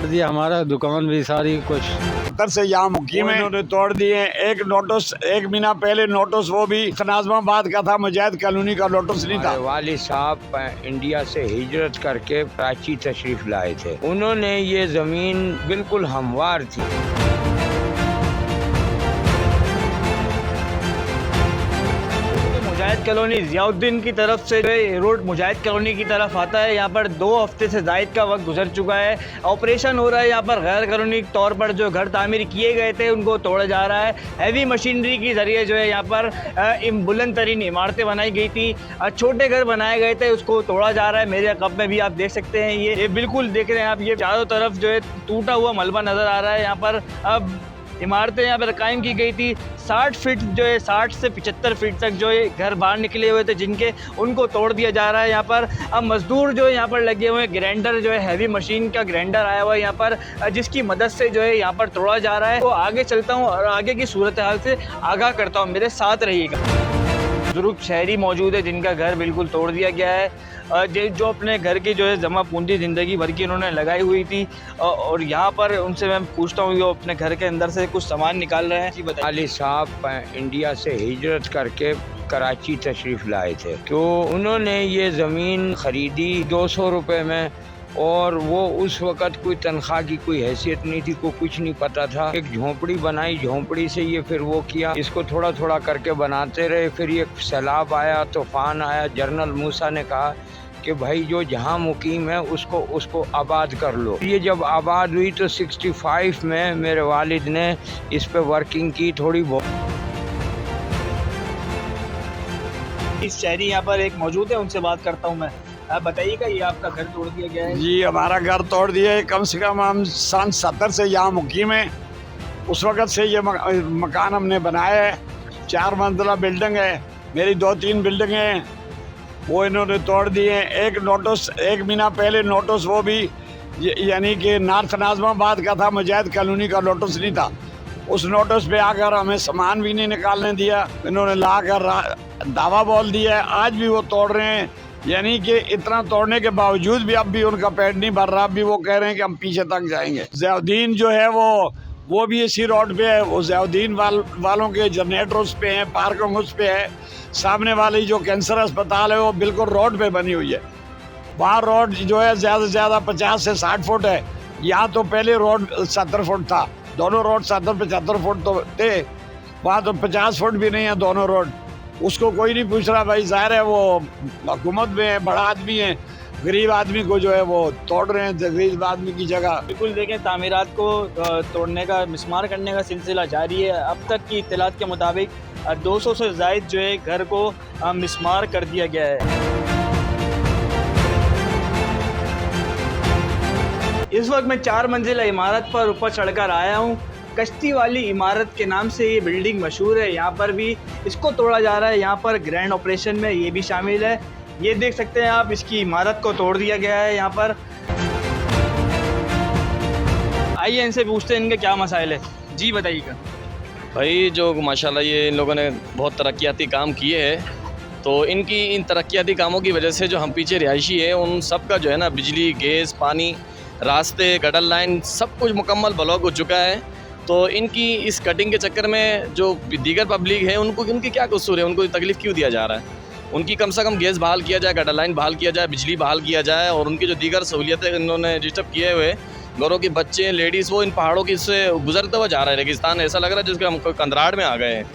काट दिया, हमारा दुकान भी सारी कुछ सत्तर से यहाँ मुकीम है, उन्होंने तोड़ दिए। एक नोटिस एक महीना पहले नोटिस, वो भी नाज़माबाद का था, मुजाहिद कॉलोनी का नोटिस नहीं था। वालिद साहब इंडिया से हिजरत करके कराची तशरीफ लाए थे। उन्होंने ये जमीन बिल्कुल हमवार थी। मुजाहिद कॉलोनी ज़ियाउद्दीन की तरफ से जो है रोड मुजाहिद कॉलोनी की तरफ आता है। यहाँ पर 2 हफ्ते से ज़ायद का वक्त गुजर चुका है। ऑपरेशन हो रहा है। यहाँ पर गैर कानूनी तौर पर जो घर तामीर किए गए थे उनको तोड़ा जा रहा है। हैवी मशीनरी के ज़रिए जो है यहाँ पर बुलंद तरीन इमारतें बनाई गई थी, छोटे घर बनाए गए थे, उसको तोड़ा जा रहा है। मेरे कब में भी आप देख सकते हैं, ये बिल्कुल देख रहे हैं आप, ये चारों तरफ जो है टूटा हुआ मलबा नज़र आ रहा है। यहाँ पर अब इमारतें यहाँ पर कायम की गई थी। 60 फीट जो है 60 से 75 फीट तक जो है घर बाहर निकले हुए थे जिनके, उनको तोड़ दिया जा रहा है। यहाँ पर अब मजदूर जो है यहाँ पर लगे हुए हैं। ग्राइंडर जो है हैवी मशीन का ग्राइंडर आया हुआ है यहाँ पर, जिसकी मदद से जो है यहाँ पर तोड़ा जा रहा है। तो आगे चलता हूँ और आगे की सूरत हाल से आगाह करता हूँ, मेरे साथ रहिएगा। बुजुर्ग शहरी मौजूद है जिनका घर बिल्कुल तोड़ दिया गया है, जो अपने घर की जो है जमा पूंजी ज़िंदगी भर की उन्होंने लगाई हुई थी। और यहाँ पर उनसे मैं पूछता हूँ, वो अपने घर के अंदर से कुछ सामान निकाल रहे हैं। जी बताइए। वालिद साहब इंडिया से हिजरत करके कराची तशरीफ लाए थे, तो उन्होंने ये ज़मीन ख़रीदी 200 रुपये में, और वो उस वक़्त कोई तनख्वाह की कोई हैसियत नहीं थी, को कुछ नहीं पता था। एक झोंपड़ी बनाई, झोंपड़ी से ये फिर वो किया, इसको थोड़ा थोड़ा करके बनाते रहे। फिर ये सैलाब आया, तूफ़ान आया। जनरल मूसा ने कहा कि भाई जो जहाँ मुकीम है उसको आबाद कर लो। ये जब आबाद हुई तो 65 में मेरे वालिद ने इस पे वर्किंग की थोड़ी बहुत। इस शहरी यहाँ पर एक मौजूद है, उनसे बात करता हूँ मैं। आप बताइएगा, ये आपका घर तोड़ दिया गया है? जी, हमारा घर तोड़ दिया है। कम से कम हम सन 70 से यहाँ मुकीम है। उस वक़्त से ये मकान हमने बनाया है। 4 मंजिला बिल्डिंग है, मेरी 2-3 बिल्डिंग हैं, वो इन्होंने तोड़ दिए। एक नोटिस एक महीना पहले नोटिस, वो भी यानी कि नॉर्थ नाज़माबाद का था, मुजाहिद कॉलोनी का नोटिस नहीं था। उस नोटिस पे आकर हमें सामान भी नहीं निकालने दिया, इन्होंने लाकर दावा बोल दिया है। आज भी वो तोड़ रहे हैं, यानी कि इतना तोड़ने के बावजूद भी अब भी उनका पेट नहीं भर रहा। अब भी वो कह रहे हैं कि हम पीछे तक जाएंगे। ज़ियाउद्दीन जो है वो भी इसी रोड पे है। वो ज़ियाउद्दीन वालों के जनरेटर उस पे हैं, पार्किंग उस पे है। सामने वाली जो कैंसर अस्पताल है वो बिल्कुल रोड पे बनी हुई है। वहाँ रोड जो है ज़्यादा से ज़्यादा 50 से 60 फुट है। यहाँ तो पहले रोड 70 फुट था, दोनों रोड 70-75 फुट तो थे। वहाँ तो 50 फुट भी नहीं है दोनों रोड। उसको कोई नहीं पूछ रहा भाई, ज़ाहिर है वो हुकूमत में है, बड़ा आदमी है, गरीब आदमी को जो है वो तोड़ रहे हैं, गरीब आदमी की जगह। बिल्कुल देखें, तामीरात को तोड़ने का, मिसमार करने का सिलसिला जारी है। अब तक की इत्तलात के मुताबिक 200 से ज़ायद जो है घर को मिसमार कर दिया गया है। इस वक्त मैं 4 मंजिला इमारत पर ऊपर चढ़कर आया हूँ। कश्ती वाली इमारत के नाम से ये बिल्डिंग मशहूर है। यहाँ पर भी इसको तोड़ा जा रहा है। यहाँ पर ग्रैंड ऑपरेशन में ये भी शामिल है। ये देख सकते हैं आप, इसकी इमारत को तोड़ दिया गया है यहाँ पर। आइए इनसे पूछते हैं इनके क्या मसाइल है। जी बताइएगा। भाई जो माशाल्लाह ये इन लोगों ने बहुत तरक्याती काम किए हैं, तो इनकी इन तरक्याती कामों की वजह से जो हम पीछे रिहायशी है उन सब का जो है ना, बिजली, गैस, पानी, रास्ते, गटर लाइन, सब कुछ मुकम्मल ब्लॉक हो चुका है। तो इनकी इस कटिंग के चक्कर में जो दीगर पब्लिक है उनको, उनकी क्या कसूर है, उनको तकलीफ़ क्यों दिया जा रहा है? उनकी कम से कम गैस बहाल किया जाए, गटर लाइन बहाल किया जाए, बिजली बहाल किया जाए, और उनकी जो दीगर सहूलियतें इन्होंने डिस्टर्ब किए हुए, घरों के बच्चे, लेडीज़, वो इन पहाड़ों की से गुजरते हुए जा रहे हैं। रेगिस्तान ऐसा लग रहा है जिसके हम कंदराड़ में आ गए हैं।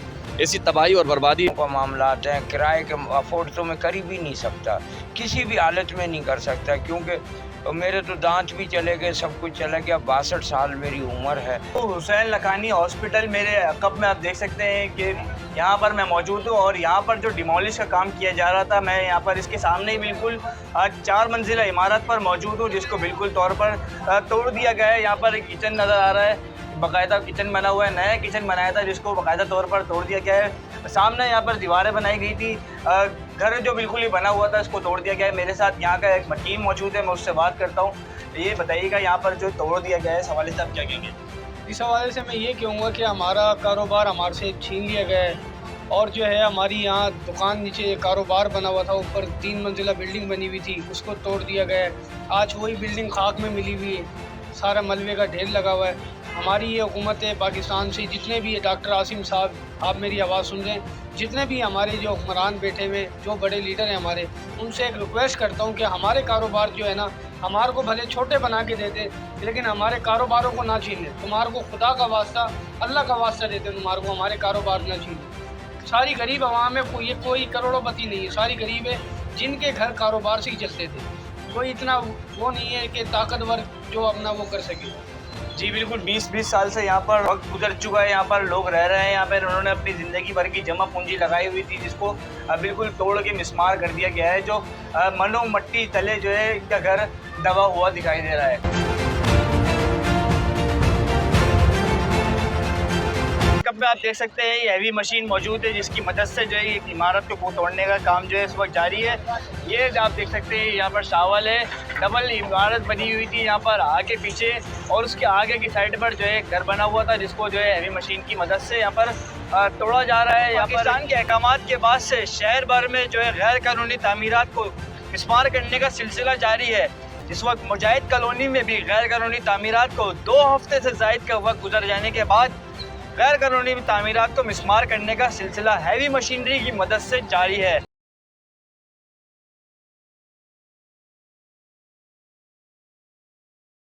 ऐसी तबाही और बर्बादी का मामला हैं, किराए के अफोर्ड तो मैं कर ही भी नहीं सकता, किसी भी हालत में नहीं कर सकता, क्योंकि मेरे तो दांत भी चले गए, सब कुछ चला गया। 62 साल मेरी उम्र है। तो हुसैन लखानी हॉस्पिटल मेरे कब में आप देख सकते हैं कि यहाँ पर मैं मौजूद हूँ, और यहाँ पर जो डिमोलिश का काम किया जा रहा था, मैं यहाँ पर इसके सामने ही बिल्कुल 4 मंजिला इमारत पर मौजूद हूँ, जिसको बिल्कुल तौर पर तोड़ दिया गया है। यहाँ पर एक किचन नज़र आ रहा है, बाकायदा किचन बना हुआ है, नया किचन बनाया था जिसको बाकायदा तौर पर तोड़ दिया गया है। सामने यहाँ पर दीवारें बनाई गई थी, घर जो बिल्कुल ही बना हुआ था इसको तोड़ दिया गया है। मेरे साथ यहाँ का एक टीम मौजूद है, मैं उससे बात करता हूँ। ये बताइएगा, यहाँ पर जो तोड़ दिया गया है, इस हवाले से आप क्या कहेंगे? इस हवाले से मैं ये कहूँगा कि हमारा कारोबार हमारे से छीन लिया गया है, और जो है हमारी यहाँ दुकान नीचे कारोबार बना हुआ था, ऊपर 3 मंजिला बिल्डिंग बनी हुई थी, उसको तोड़ दिया गया है। आज वही बिल्डिंग खाक में मिली हुई है। सारा मलबे का ढेर लगा हुआ है। हमारी ये हुकूमत है पाकिस्तान से जितने भी डॉक्टर आसिम साहब, आप मेरी आवाज़ सुन रहे हैं, जितने भी हमारे जो हुक्मरान बैठे हुए जो बड़े लीडर हैं हमारे, उनसे एक रिक्वेस्ट करता हूँ कि हमारे कारोबार जो है ना, हमारे को भले छोटे बना के देते लेकिन हमारे कारोबारों को ना छीन ले। तुम्हारे को खुदा का वास्ता, अल्लाह का वास्ता देते तुम्हारे को हमारे कारोबार ना छीन ले। सारी गरीब आवाम है, कोई करोड़ोपति नहीं है, सारी गरीब है जिनके घर कारोबार से ही चलते थे। कोई इतना वो नहीं है कि ताकतवर जो अपना वो कर सके। जी बिल्कुल, 20-20 साल से यहाँ पर वक्त गुजर चुका है, यहाँ पर लोग रह रहे हैं, यहाँ पर उन्होंने अपनी ज़िंदगी भर की जमा पूंजी लगाई हुई थी, जिसको बिल्कुल तोड़ के मिस्मार कर दिया गया है। जो मनो मट्टी तले जो है इनका घर दबा हुआ दिखाई दे रहा है। कब पे आप देख सकते हैं ये हैवी मशीन मौजूद है, जिसकी मदद से जो है एक इमारत को तोड़ने का काम जो है इस वक्त जारी है। ये आप देख सकते हैं यहाँ पर शावल है, डबल इमारत बनी हुई थी यहाँ पर आगे पीछे, और उसके आगे की साइड पर जो है घर बना हुआ था, जिसको जो है हैवी मशीन की मदद से यहाँ पर तोड़ा जा रहा है। पाकिस्तान के अहकामात के बाद से शहर भर में जो है गैर कानूनी तामीरात को मिस्मार करने का सिलसिला जारी है। इस वक्त मुजाहिद कॉलोनी में भी गैर कानूनी तामीरात को 2 हफ्ते से ज़ायद का वक्त गुजर जाने के बाद गैर कानूनी तामीरात को मिस्मार करने का सिलसिला हैवी मशीनरी की मदद से जारी है।